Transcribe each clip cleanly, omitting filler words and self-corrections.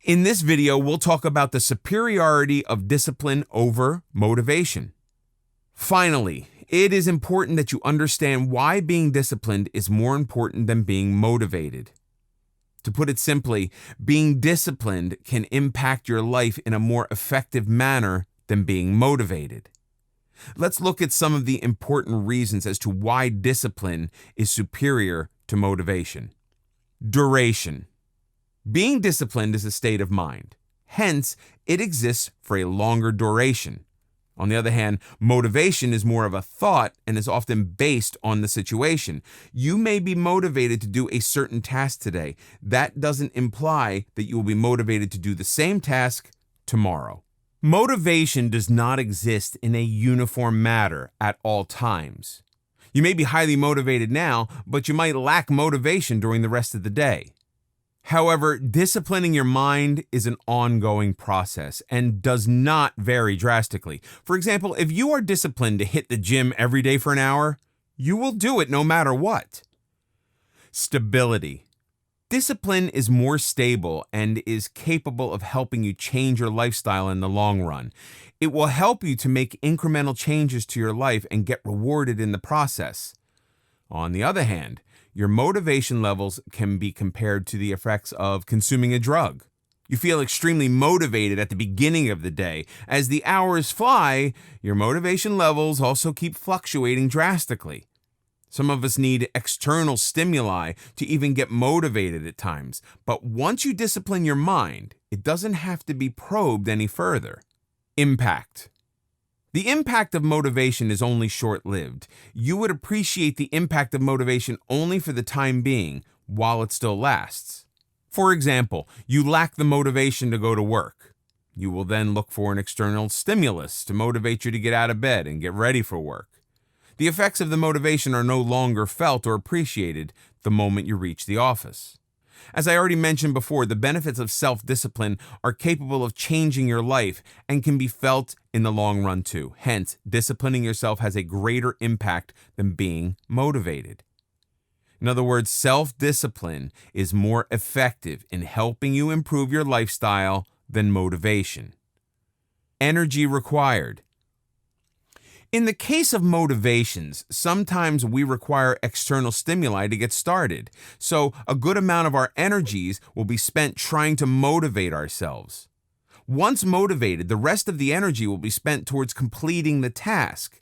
In this video, we'll talk about the superiority of discipline over motivation. Finally, it is important that you understand why being disciplined is more important than being motivated. To put it simply, being disciplined can impact your life in a more effective manner than being motivated. Let's look at some of the important reasons as to why discipline is superior to motivation. Duration. Being disciplined is a state of mind. Hence, it exists for a longer duration. On the other hand, motivation is more of a thought and is often based on the situation. You may be motivated to do a certain task today. That doesn't imply that you will be motivated to do the same task tomorrow. Motivation does not exist in a uniform manner at all times. You may be highly motivated now, but you might lack motivation during the rest of the day. However, disciplining your mind is an ongoing process and does not vary drastically. For example, if you are disciplined to hit the gym every day for an hour, you will do it no matter what. Stability. Discipline is more stable and is capable of helping you change your lifestyle in the long run. It will help you to make incremental changes to your life and get rewarded in the process. On the other hand, your motivation levels can be compared to the effects of consuming a drug. You feel extremely motivated at the beginning of the day. As the hours fly, your motivation levels also keep fluctuating drastically. Some of us need external stimuli to even get motivated at times. But once you discipline your mind, it doesn't have to be probed any further. Impact. The impact of motivation is only short-lived. You would appreciate the impact of motivation only for the time being, while it still lasts. For example, you lack the motivation to go to work. You will then look for an external stimulus to motivate you to get out of bed and get ready for work. The effects of the motivation are no longer felt or appreciated the moment you reach the office. As I already mentioned before, the benefits of self-discipline are capable of changing your life and can be felt in the long run too. Hence, disciplining yourself has a greater impact than being motivated. In other words, self-discipline is more effective in helping you improve your lifestyle than motivation. Energy required. In the case of motivations, sometimes we require external stimuli to get started, so a good amount of our energies will be spent trying to motivate ourselves. Once motivated, the rest of the energy will be spent towards completing the task.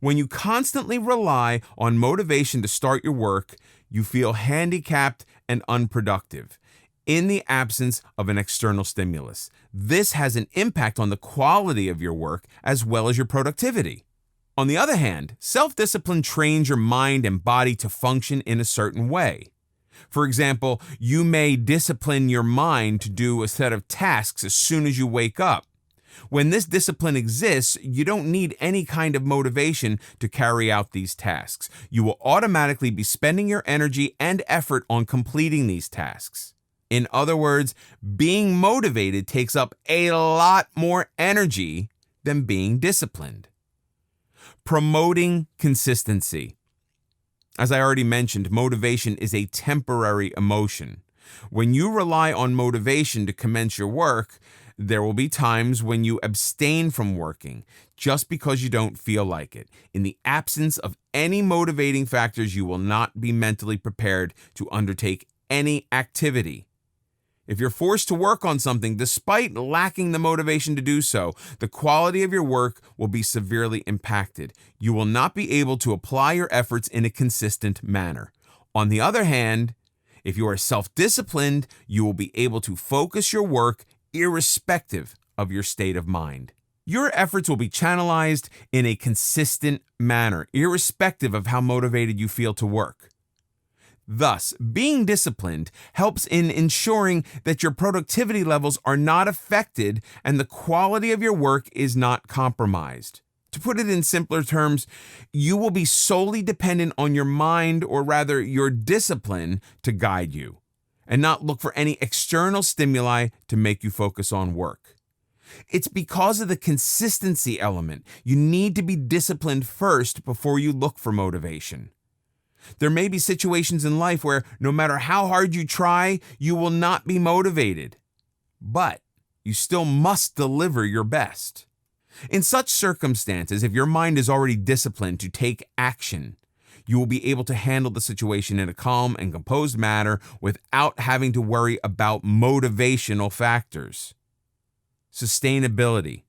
When you constantly rely on motivation to start your work, you feel handicapped and unproductive in the absence of an external stimulus. This has an impact on the quality of your work as well as your productivity. On the other hand, self-discipline trains your mind and body to function in a certain way. For example, you may discipline your mind to do a set of tasks as soon as you wake up. When this discipline exists, you don't need any kind of motivation to carry out these tasks. You will automatically be spending your energy and effort on completing these tasks. In other words, being motivated takes up a lot more energy than being disciplined. Promoting consistency. As I already mentioned, motivation is a temporary emotion. When you rely on motivation to commence your work, there will be times when you abstain from working just because you don't feel like it. In the absence of any motivating factors, you will not be mentally prepared to undertake any activity. If you're forced to work on something despite lacking the motivation to do so, the quality of your work will be severely impacted. You will not be able to apply your efforts in a consistent manner. On the other hand, if you are self-disciplined, you will be able to focus your work irrespective of your state of mind. Your efforts will be channelized in a consistent manner, irrespective of how motivated you feel to work. Thus, being disciplined helps in ensuring that your productivity levels are not affected and the quality of your work is not compromised. To put it in simpler terms, you will be solely dependent on your mind, or rather your discipline, to guide you, and not look for any external stimuli to make you focus on work. It's because of the consistency element. You need to be disciplined first before you look for motivation. There may be situations in life where no matter how hard you try, you will not be motivated. but you still must deliver your best. In such circumstances, if your mind is already disciplined to take action, you will be able to handle the situation in a calm and composed manner without having to worry about motivational factors. Sustainability.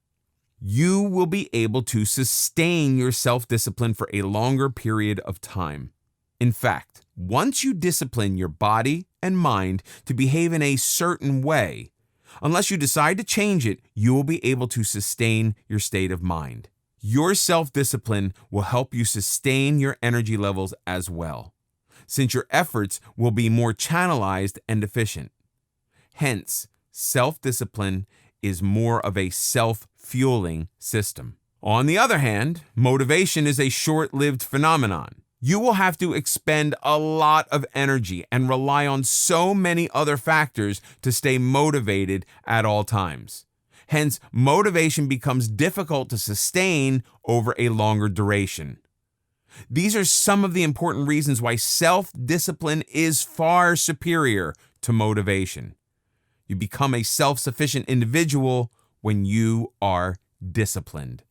You will be able to sustain your self-discipline for a longer period of time. In fact, once you discipline your body and mind to behave in a certain way, unless you decide to change it, you will be able to sustain your state of mind. Your self-discipline will help you sustain your energy levels as well, since your efforts will be more channelized and efficient. Hence, self-discipline is more of a self-fueling system. On the other hand, motivation is a short-lived phenomenon. You will have to expend a lot of energy and rely on so many other factors to stay motivated at all times. Hence, motivation becomes difficult to sustain over a longer duration. These are some of the important reasons why self-discipline is far superior to motivation. You become a self-sufficient individual when you are disciplined.